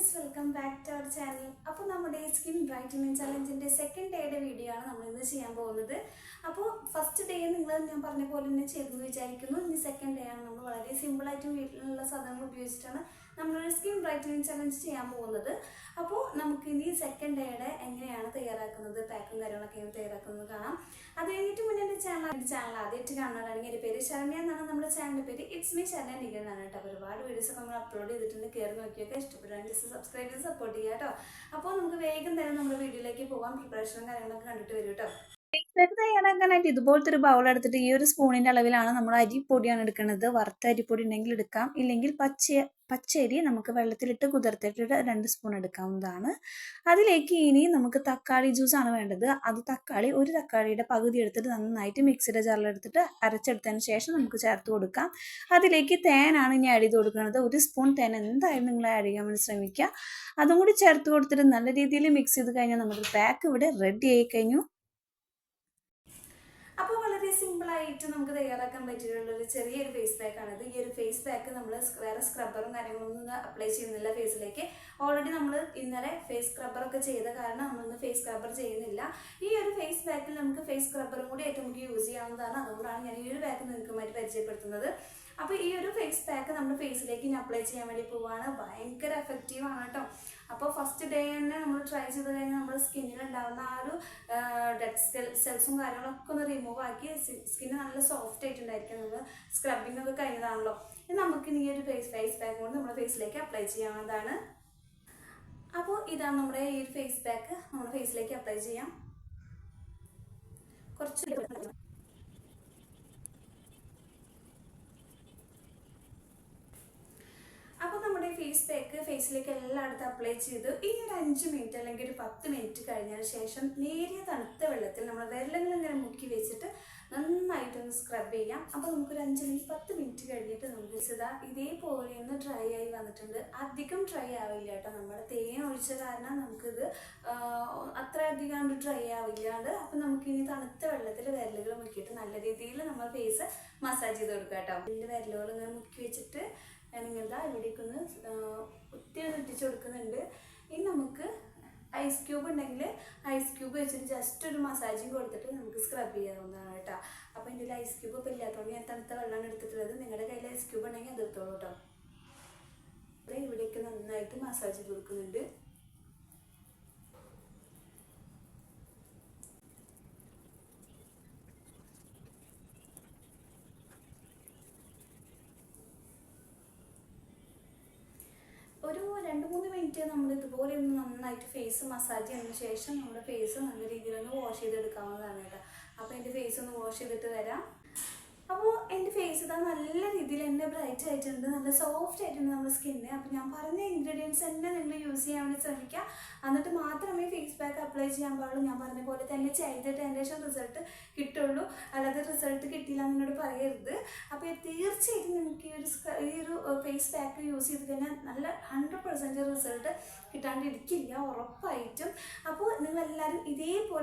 Friends, welcome back to our channel. അപ്പോൾ നമ്മുടെ skin brightening ചലഞ്ചിൻ്റെ സെക്കൻഡ് ഡേയുടെ വീഡിയോ ആണ് നമ്മളിന്ന് ചെയ്യാൻ പോകുന്നത്. അപ്പോൾ ഫസ്റ്റ് ഡേ ഞാൻ പറഞ്ഞ പോലെ തന്നെ ചെയ്തെന്ന് വിചാരിക്കുന്നു. ഇനി സെക്കൻഡ് ഡേ ആണ്. നമ്മൾ വളരെ സിമ്പിളായിട്ടും വീട്ടിലുള്ള സാധനങ്ങൾ ഉപയോഗിച്ചിട്ടാണ് നമ്മളൊരു സ്കിൻ ബ്രൈറ്റനിങ് ചലഞ്ച് ചെയ്യാൻ പോകുന്നത്. അപ്പോൾ നമുക്കിനി സെക്കൻഡ് ഡേയുടെ എങ്ങനെയാണ് തയ്യാറാക്കുന്നത്, പാക്കും കാര്യങ്ങളൊക്കെ എങ്ങനെ തയ്യാറാക്കുന്നത് കാണാം. അത് കഴിഞ്ഞിട്ട് മുന്നേ എൻ്റെ ചാനൽ ആദ്യമായിട്ട് കാണുന്നതാണെങ്കിൽ എൻ്റെ പേര് ശരണ്യ എന്നാണ്. നമ്മുടെ ചാനലിൻ്റെ പേര് ഇറ്റ്സ് മീ ശരണ്യ നിഖിൽ എന്നാണ് കേട്ടോ. ഒരുപാട് വീഡിയോസ് നമ്മൾ അപ്ലോഡ് ചെയ്തിട്ടുണ്ട്. കയറി നോക്കിയൊക്കെ ഇഷ്ടപ്പെടുകയാണെങ്കിൽ ജസ്റ്റ് സബ്സ്ക്രൈബ് ചെയ്ത് സപ്പോർട്ട് ചെയ്യുക കേട്ടോ. അപ്പോൾ നമുക്ക് വേഗം തന്നെ നമ്മുടെ വീഡിയോയിലേക്ക് പോകാം. പ്രിപ്പറേഷനും കാര്യങ്ങളൊക്കെ കണ്ടിട്ട് വരും കേട്ടോ. ഫേസ് തയ്യാറാക്കാനായിട്ട് ഇതുപോലത്തെ ഒരു ബൗൾ എടുത്തിട്ട് ഈ ഒരു സ്പൂണിൻ്റെ അളവിലാണ് നമ്മൾ അരിപ്പൊടിയാണ് എടുക്കുന്നത്. വറുത്ത അരിപ്പൊടി ഉണ്ടെങ്കിൽ എടുക്കാം, ഇല്ലെങ്കിൽ പച്ചരി നമുക്ക് വെള്ളത്തിലിട്ട് കുതിർത്തിട്ട് 2 സ്പൂൺ എടുക്കാവുന്നതാണ്. അതിലേക്ക് ഇനി നമുക്ക് തക്കാളി ജ്യൂസാണ് വേണ്ടത്. അത് ഒരു തക്കാളിയുടെ പകുതി എടുത്തിട്ട് നന്നായിട്ട് മിക്സിയുടെ ജാറിലെടുത്തിട്ട് അരച്ചെടുത്തതിന് ശേഷം നമുക്ക് ചേർത്ത് കൊടുക്കാം. അതിലേക്ക് തേനാണ് ഇനി ആഡ് ചെയ്ത് കൊടുക്കുന്നത്. 1 സ്പൂൺ തേൻ എന്തായാലും നിങ്ങൾ ആഡ് ചെയ്യാൻ വേണ്ടി ശ്രമിക്കുക. അതും കൂടി ചേർത്ത് കൊടുത്തിട്ട് നല്ല രീതിയിൽ മിക്സ് ചെയ്ത് കഴിഞ്ഞാൽ നമ്മുടെ പാക്ക് ഇവിടെ റെഡി ആയി കഴിഞ്ഞു. അപ്പോൾ വളരെ സിമ്പിളായിട്ട് നമുക്ക് തയ്യാറാക്കാൻ പറ്റിയിട്ടുള്ളൊരു ചെറിയൊരു ഫേസ് പാക്കാണിത്. ഈ ഒരു ഫേസ് പാക്ക് നമ്മൾ വേറെ സ്ക്രബ്ബറും കാര്യങ്ങളൊന്നും അപ്ലൈ ചെയ്യുന്നില്ല ഫേസിലേക്ക്. ഓൾറെഡി നമ്മൾ ഇന്നലെ ഫേസ് സ്ക്രബ്ബറൊക്കെ ചെയ്ത കാരണം നമ്മളൊന്ന് ഫേസ് സ്ക്രബ്ബർ ചെയ്യുന്നില്ല. ഈ ഒരു ഫേസ് പാക്കിൽ നമുക്ക് ഫേസ് സ്ക്രബ്ബറും കൂടി ഏറ്റവും നമുക്ക് യൂസ് ചെയ്യാവുന്നതാണ്. അതുകൊണ്ടാണ് ഞാൻ ഈ ഒരു പാക്ക് നിങ്ങൾക്കുമായിട്ട് പരിചയപ്പെടുത്തുന്നത്. അപ്പോൾ ഈ ഒരു ഫേസ് പാക്ക് നമ്മുടെ ഫേസിലേക്ക് ഇനി അപ്ലൈ ചെയ്യാൻ വേണ്ടി പോവുകയാണ്. ഭയങ്കര എഫക്റ്റീവാണ് കേട്ടോ. അപ്പോൾ ഫസ്റ്റ് ഡേ തന്നെ നമ്മൾ ട്രൈ ചെയ്ത് കഴിഞ്ഞാൽ നമ്മുടെ സ്കിന്നിൽ ഉണ്ടാകുന്ന ആ ഒരു ഡെഡ് സെൽസും കാര്യങ്ങളൊക്കെ ഒന്ന് റിമൂവ് ആക്കി സ്കിന്ന് നല്ല സോഫ്റ്റ് ആയിട്ടുണ്ടായിരിക്കും. നമ്മൾ സ്ക്രബിംഗ് ഒക്കെ കഴിഞ്ഞതാണല്ലോ. ഇനി നമുക്ക് ഈ ഒരു ഫേസ് പാക്ക് കൊണ്ട് നമ്മുടെ ഫേസിലേക്ക് അപ്ലൈ ചെയ്യാവുന്നതാണ്. അപ്പോൾ ഇതാണ് നമ്മുടെ ഈ ഒരു ഫേസ് പാക്ക്. നമ്മുടെ ഫേസിലേക്ക് അപ്ലൈ ചെയ്യാം. കുറച്ച് അപ്പോൾ നമ്മുടെ ഫേസ് പാക്ക് ഫേസിലേക്ക് എല്ലായിടത്തും അപ്ലൈ ചെയ്തു. ഈ ഒരു 5 മിനിറ്റ് അല്ലെങ്കിൽ ഒരു 10 മിനിറ്റ് കഴിഞ്ഞതിന് ശേഷം നേരിയ തണുത്ത വെള്ളത്തിൽ നമ്മൾ വിരലുകൾ ഇങ്ങനെ മുക്കി വെച്ചിട്ട് നന്നായിട്ടൊന്ന് സ്ക്രബ് ചെയ്യാം. അപ്പോൾ നമുക്കൊരു 5 മിനിറ്റ് 10 മിനിറ്റ് കഴിഞ്ഞിട്ട് നമുക്ക് ഇതേപോലെ ഒന്ന് ഡ്രൈ ആയി വന്നിട്ടുണ്ട്. അധികം ഡ്രൈ ആവില്ല കേട്ടോ. നമ്മുടെ തേൻ ഒഴിച്ച കാരണം നമുക്കിത് അത്ര അധികം ഡ്രൈ ആവില്ലാണ്ട്. അപ്പം നമുക്കിനി തണുത്ത വെള്ളത്തിൽ വിരലുകൾ മുക്കിയിട്ട് നല്ല രീതിയിൽ നമ്മൾ ഫേസ് മസാജ് ചെയ്ത് കൊടുക്കാം കേട്ടോ. ഇതിൻ്റെ വിരലുകൾ ഇങ്ങനെ മുക്കി വെച്ചിട്ട് നിങ്ങളുടെ ഇവിടേക്കൊന്ന് ഒത്തിരി ഇട്ടിച്ച് കൊടുക്കുന്നുണ്ട്. ഇനി നമുക്ക് ഐസ് ക്യൂബ് ഉണ്ടെങ്കിൽ ഐസ് ക്യൂബ് വെച്ചിട്ട് ജസ്റ്റ് ഒരു മസാജിങ് കൊടുത്തിട്ട് നമുക്ക് സ്ക്രബ് ചെയ്യാവുന്നതാണ് കേട്ടോ. അപ്പോൾ എൻ്റെ ഐസ് ക്യൂബ് ഇപ്പോൾ ഇല്ലാത്തതുകൊണ്ട് ഞാൻ തണുത്ത വെള്ളമാണ് എടുത്തിട്ടുള്ളത്. നിങ്ങളുടെ കയ്യിൽ ഐസ് ക്യൂബ് ഉണ്ടെങ്കിൽ അത് എടുത്തോളൂ കേട്ടോ. ഇവിടേക്ക് നന്നായിട്ട് മസാജ് ചെയ്ത് കൊടുക്കുന്നുണ്ട്. ഒരു 2-3 മിനിറ്റ് നമ്മൾ ഇതുപോലെ ഒന്ന് നന്നായിട്ട് ഫേസ് മസാജ് ചെയ്തതിന് ശേഷം നമ്മുടെ ഫേസ് നല്ല രീതിയിലൊന്ന് വാഷ് ചെയ്തെടുക്കാവുന്നതാണ് കേട്ടോ. അപ്പോൾ എൻ്റെ ഫേസ് ഒന്ന് വാഷ് ചെയ്തിട്ട് വരാം. അപ്പോൾ എൻ്റെ ഫേസ് ഇതാ നല്ല രീതിയിൽ എൻ്റെ ബ്രൈറ്റ് ആയിട്ടുണ്ട്, നല്ല സോഫ്റ്റ് ആയിട്ടുണ്ട് നമ്മുടെ സ്കിന്ന്. അപ്പോൾ ഞാൻ പറഞ്ഞ ഇൻഗ്രീഡിയൻസ് തന്നെ നിങ്ങൾ യൂസ് ചെയ്യാൻ വേണ്ടി ശ്രമിക്കുക. എന്നിട്ട് മാത്രമേ ഫേസ് പാക്ക് അപ്ലൈ ചെയ്യാൻ പാടുള്ളൂ. ഞാൻ പറഞ്ഞ പോലെ തന്നെ ചെയ്തിട്ട് അതിൻ്റെ ശേഷം റിസൾട്ട് കിട്ടുള്ളൂ. അല്ലാതെ റിസൾട്ട് കിട്ടിയില്ല എന്നോട് പറയരുത്. അപ്പോൾ തീർച്ചയായിട്ടും നിങ്ങൾക്ക് ഈ ഒരു ഫേസ് പാക്ക് യൂസ് ചെയ്ത് കഴിഞ്ഞാൽ നല്ല 100% റിസൾട്ട് കിട്ടാണ്ടിരിക്കില്ല, ഉറപ്പായിട്ടും. അപ്പോൾ നിങ്ങളെല്ലാവരും ഇതേപോലെ